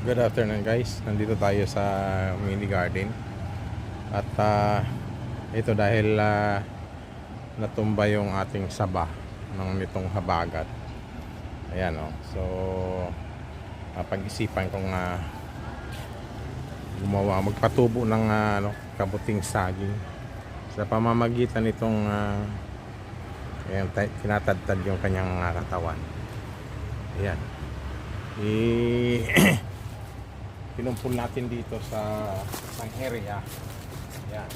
Good afternoon guys, nandito tayo sa mini garden. At ito dahil natumba yung ating saba ng nitong habagat. Ayan o, so pag-isipan kong magpatubo ng kabuting saging sa pamamagitan nitong tinatadtad yung kanyang katawan. Ayan. Pinumpul natin dito sa isang area. Yan.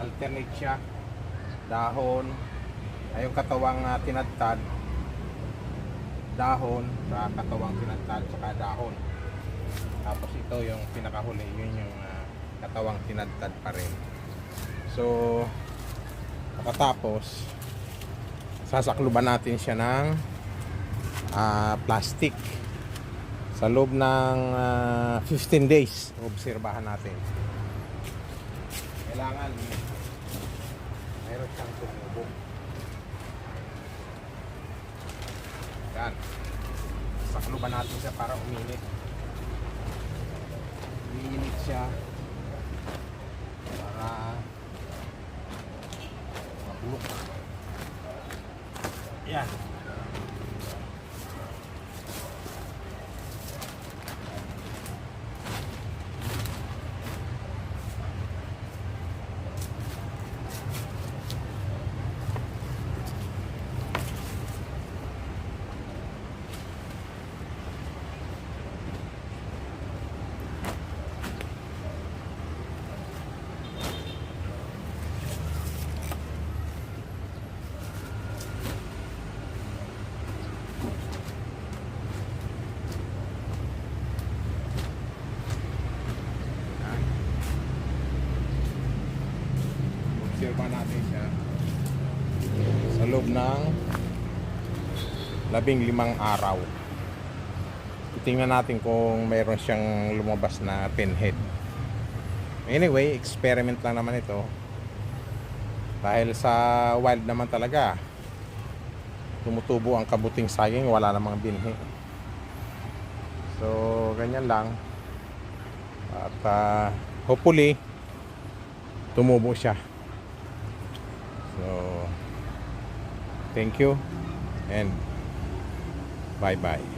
Alternate siya. Dahon. Ay yung katawang tinadtad. Dahon. Sa katawang tinadtad. Saka dahon. Tapos ito yung pinakahuli. Yun yung katawang tinadtad pa rin. So, pagkatapos, sasakluban natin siya ng plastic. Sa loob ng 15 days, obserbahan natin. Kailangan mayroon siyang tumubo. Yan. Sakluban natin siya para uminit. Uminit siya para mabulok. Yan. Obserba natin siya sa loob ng 15 araw. Tingnan natin kung mayroon siyang lumabas na pinhead. Anyway, experiment lang naman ito. Dahil sa wild naman talaga, tumutubo ang kabuting saging, wala namang binhi. So, ganyan lang. At hopefully, tumubo siya. So, thank you and bye-bye.